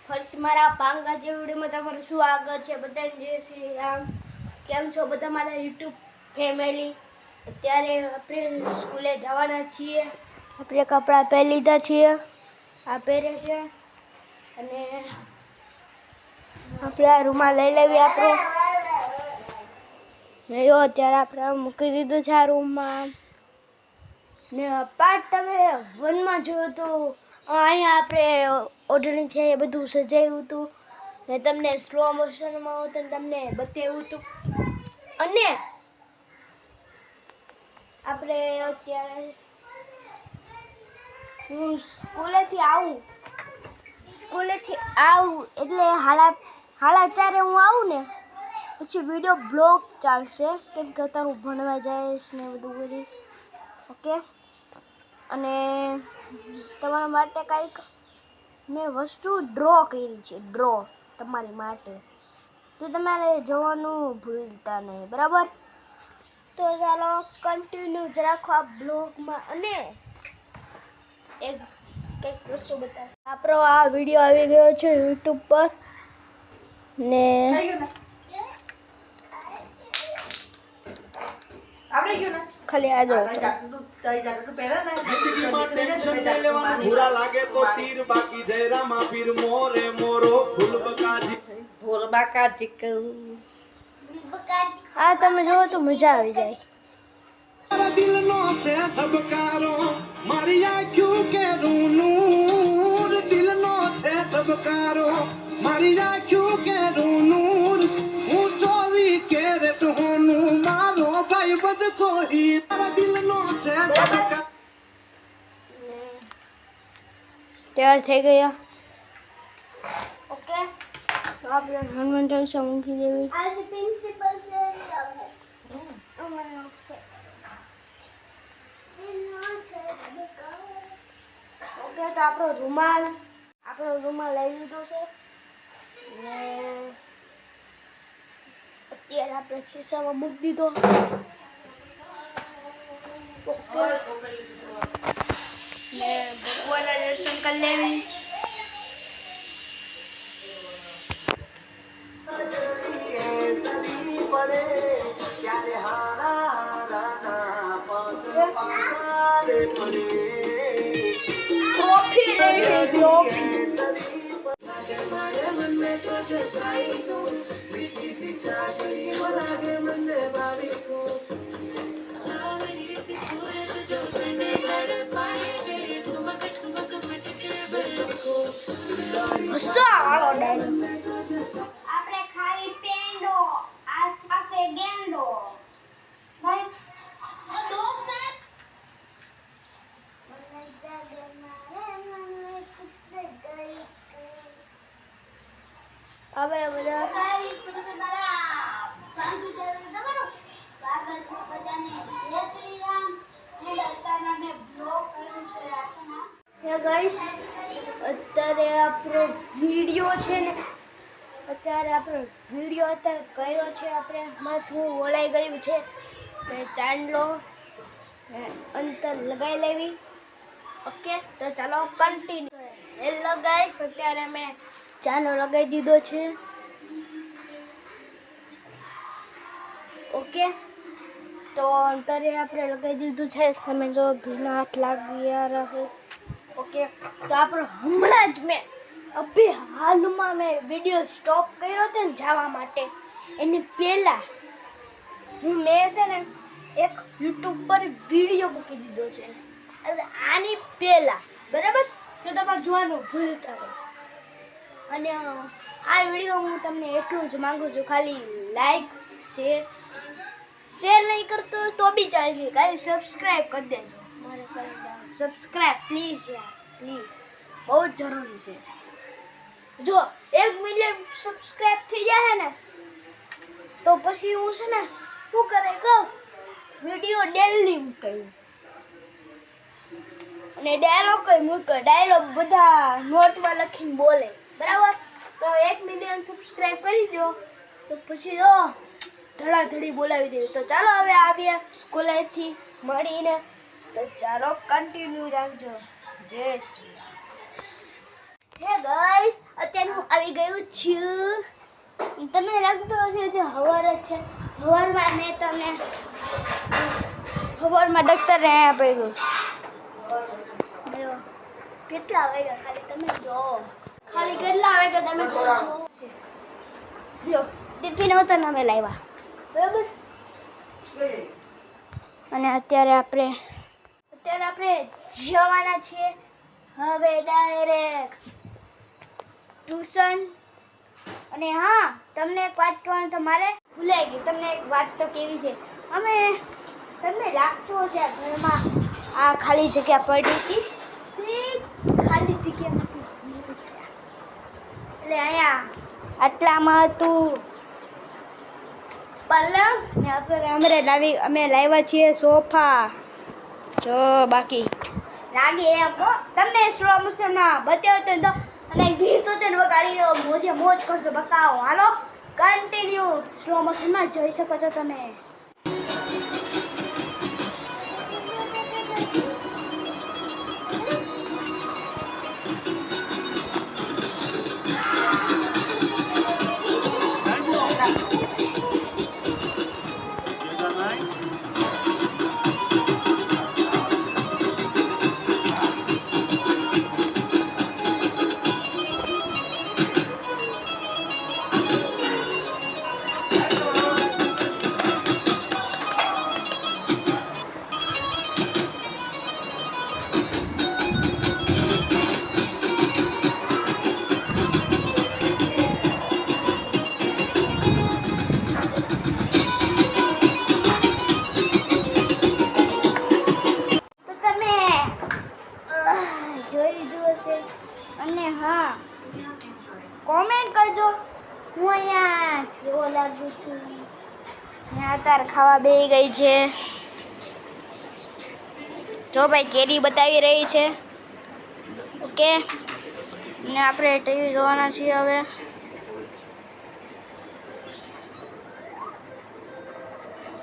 First મારા પાંગા જે વિડીયોમાં તમારું સ્વાગત છે. બધાને જય શ્રી રામ. કેમ છો બધા મારા યુટ્યુબ ફેમિલી? અત્યારે આપણે સ્કૂલે જવાના છીએ. આપણે કપડાં પહેરી લીધા છીએ, આ પહેરે છે અને આપણે આ રૂમાલ લઈ લેવી આપણો ને જો અત્યારે આપણે મૂકી દીધું છે આ રૂમમાં ને પાર્ટ તમે 1 માં જોયો તો અહીંયા આપણે ઓઢણી છે એ બધું સજાવ્યું હતું ને તમને સ્લો મોશનમાં હતું ને તમને બતાવ્યું હતું. અને આપણે અત્યારે હું સ્કૂલેથી આવું એટલે હાડા ચારે હું આવું ને પછી વિડીયો બ્લોગ ચાલશે, કેમ કે અત્યારે હું ભણવા જઈશ ને બધું કરીશ. ઓકે, અને તમારા માટે કંઈક મેં વસ્તુ ડ્રો કરી છે, ડ્રો તમારી માટે, તો તમારે જોવાનું ભૂલતા નહીં, બરાબર? તો ચાલો કન્ટિન્યુ જ રાખો આ બ્લોગમાં. અને એક કંઈક વસ્તુ બતાવો. આપણો આ વિડીયો આવી ગયો છે યુટ્યુબ પર ને ખાલી આ જો बुरा लागे तो तीर बाकी जयरा मा फिर मोरे मोरो फूल बकाजी આ તમે જોવો તો મજા આવી જાય. મારા દિલનો છે ધબકારો, મારી આંખો કે રૂનૂર, દિલનો છે ધબકારો, મારી આંખો કે રૂનૂર, હું 24 કેરેટ હોનું, મારો ભાઈ બજ કોઈ, મારા દિલનો છે ધબકારો. તૈયાર થઈ ગયા. ઓકે, તો આપણે હનુમાન ચાલીસા મૂકી દેવી. आज प्रिंसिपल से ઓકે, તો આપણો રૂમાલ લઈ લીધો છે ને અત્યારે આપણે ખિસ્સામાં મૂકી દીધો. ઓકે, ને ભગવાનના દર્શન કરી લેવી. ट्रॉफी ले ट्रॉफी. આપણે ખાઈ પેંડો આસપાસે ગેંડો ભાઈ દોસ્ત મને જાગે મારે મને કુછ ગઈ આપણે બધા ગાઈ પુરુષ મારા પાંગુ જરૂર તમારો સ્વાગત છે બધાને. જય શ્રી રામ. અને અત્યારે મેં બ્લોગ કર્યું છે આપના. હે ગાઈસ, અત્યારે આપણો વિડીયો છે ને કર્યો છે. આપણે માથું ઓળાઈ ગયું છે ને ચાંદલો ને અંતર લગાવી લેવી. ઓકે, તો ચાલો કન્ટિન્યુ. હેલો ગાઈસ, અત્યારે મેં ચાંદલો લગાવી દીધો છે. ઓકે, તો અંતરે આપણે લગાવી દીધું છે. તમે જો ભીના હાથ લાગ્યા રહે. ઓકે, તો આપણો હમણાં જ મેં હાલમાં મેં વિડીયો સ્ટોપ કર્યો હતો ને જવા માટે, એની પહેલાં મેં છે ને એક યુટ્યુબ પર વિડીયો મૂકી દીધો છે. આની પહેલાં, બરાબર? તો તમારે જોવાનું ભૂલતા નહીં. અને આ વિડીયો હું તમને એટલું જ માગું છું, ખાલી લાઈક શેર નહીં કરતો તો બી ચાલશે, ખાલી સબસ્ક્રાઈબ કરી દેજો. મારે સબસ્ક્રાઈબ પ્લીઝ યાર, પ્લીઝ, બહુ જ જરૂરી છે. જો 1 મિલિયન સબસ્ક્રાઇબ થઈ જાય ને તો પછી હું છે ને શું કરે કહું, વિડીયો ડેલી મૂકું અને ડાયલોગ બધા નોટમાં લખીને બોલે, બરાબર? તો 1 મિલિયન સબસ્ક્રાઇબ કરી દો તો પછી ધડાધડી બોલાવી દેવી. તો ચાલો હવે આવીએ સ્કૂલેથી મળીને. તો ચાલો કન્ટિન્યુ રાખજો. જય શ્રી રામ. હે ગાઈસ, અત્યારે હું છું તમને લાગતું હશે જે હવાર જ છે હવારમાં મેં તમને હવારમાં ડૉક્ટરે આપ્યું કેટલા વાગ્યા ખાલી તમે જો ખાલી કેટલા વાગ્યા તમે જો લો ટિફિન હતો ને અમે લાવ્યા બરાબર અને અત્યારે આપણે જવાના છીએ હવે ડાયરેક્ટ ટ્યુશન અને હા તમને એક વાત કહેવાનું તો મારે ભૂલાઈ ગઈ તમને એક વાત તો કેવી છે અમે તમને લાગતું હશે આ ઘરમાં આ ખાલી જગ્યા પડી હતી તે ખાલી જગ્યા નથી એટલે અહીંયા આટલામાં હતું પલંગ ને અમે લાવ્યા છીએ સોફા જો બાકી લાગે એમ તમને સ્લો મોશનમાં બતાવ્યો તો અને ગીત તો તેને વગાડી મોજ કરજો બતાવો હાલો કન્ટિન્યુ સ્લો મોશનમાં જોઈ શકો છો તમે અને હા કોમેન્ટ કરજો હું અહીંયા કેવો લાગુ છું અત્યારે ખાવા બેસી ગઈ છે જો ભાઈ કેરી બતાવી રહી છે ઓકે ને આપણે ટીવી જોવાના છીએ હવે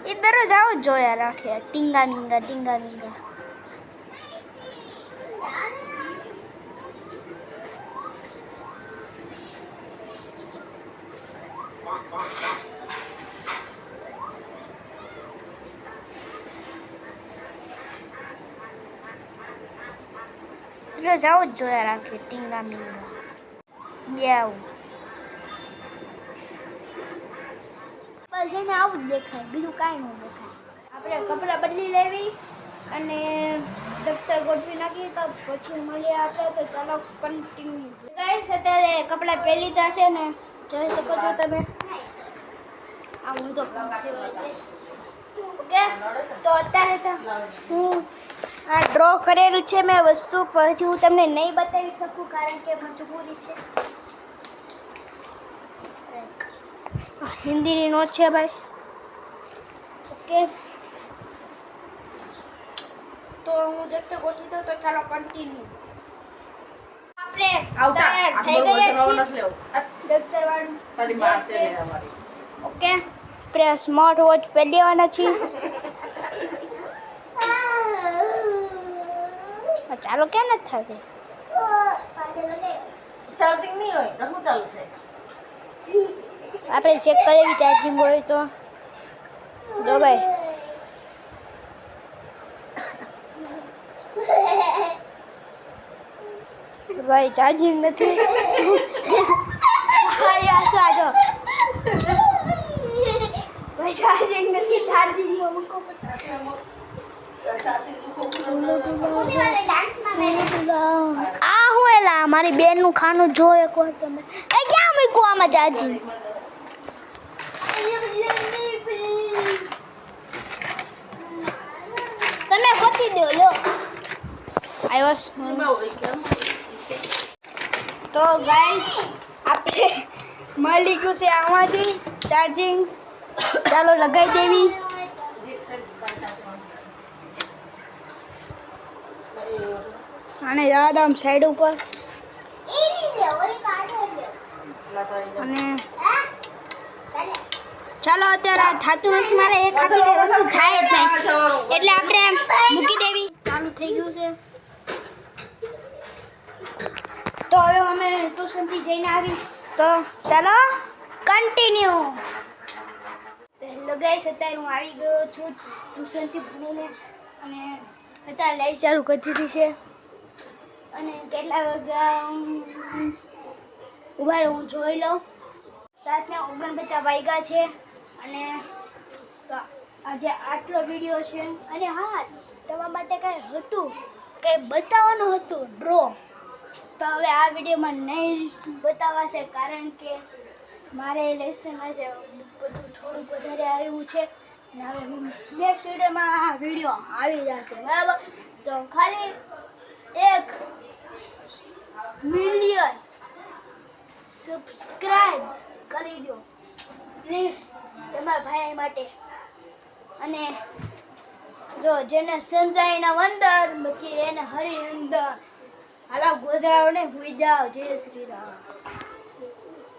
એ દરરોજ આવું જ જોયા રાખે ટીંગા મીંગા રોજ આવું જ જોયા રાખે ટીંગા મીંગા આવું બસ એને આવું જ દેખાય બીજું કાંઈ ન દેખાય આપણે કપડાં બદલી લેવી અને દફતર ગોઠવી નાખીએ તો પછી મળીએ આપણે તો ચાલો કન્ટિન્યુ ગાઈસ અત્યારે કપડાં પહેરી લીધા છે ને જોઈ શકો છો તમે આ હું તો ઓકે તો અત્યારે તો હું આ ડ્રો કરેલું છે મેં વસ્તુ પછી હું તમને નહીં બતાવી શકું કારણ કે મજબૂરી છે હિન્દીની નોટ છે ભાઈ ઓકે તો હું દફતર ગોઠવી દઉં તો ચાલો કન્ટિન્યુ આપણે તૈયાર થઈ ગયા છીએ દફતર વાળું ઓકે આપણે સ્માર્ટ વોચ પહેરી લેવાના છીએ ચાલો કેમ નથી થતી ચાર્જિંગ નહીં હોય રમવું ચાલુ છે આપણે ચેક કરેવી ચાર્જિંગ હોય તો જો ભાઈ ભાઈ ચાર્જિંગ નથી આજો ભાઈ ચાર્જિંગ નથી ચાર્જિંગમાં મૂકો પડશે આ હું એલા મારી બેન નું ખાનું જો એક વાર તમે એ ક્યાં મૂક્યું આમાં ચાર્જિંગ તમે ગોતી દો લો આવ્યો તો ગાઈસ આપણે મળી ગયું છે આમાંથી ચાર્જિંગ ચાલો લગાવી દેવી અને યાદ આમ સાઈડ ઉપર અને ચાલો અત્યારે થતું નથી મારે એક હાથે વસ્તુ થાય જ નહીં એટલે આપણે મૂકી દેવી ચાલુ થઈ ગયું છે તો હવે અમે ટ્યુશનથી જઈને આવી તો ચાલો કન્ટિન્યુ. તો હેલો ગાઈસ, અત્યારે હું આવી ગયો છું ટ્યુશનથી ભણીને અને અત્યારે લાઈટ ચાલુ કરી દીધી છે અને કેટલા વાગ્યા ઉભા રહો હું જોઈ લઉં. 7:49 વાગ્યા છે અને તો આજે આટલો વિડીયો છે. અને હા, તમારા માટે કાંઈ હતું, કંઈ બતાવવાનું હતું ડ્રો, તો હવે આ વિડીયોમાં નહીં બતાવાશે કારણ કે મારે લેસનમાં છે બધું થોડુંક વધારે આવ્યું છે અને હવે નેક્સ્ટ વિડીયોમાં આ વિડીયો આવી જશે, બરાબર. તો ખાલી 1 મિલિયન સબસ્ક્રાઈબ કરી દો પ્લીઝ તમારા ભાઈ માટે. અને જો જેને સમજાય એના વંદર, બાકી એને હરિ અંદર. હાલો ગોધરાઓને હુઈ જાઓ. જય શ્રી રામ.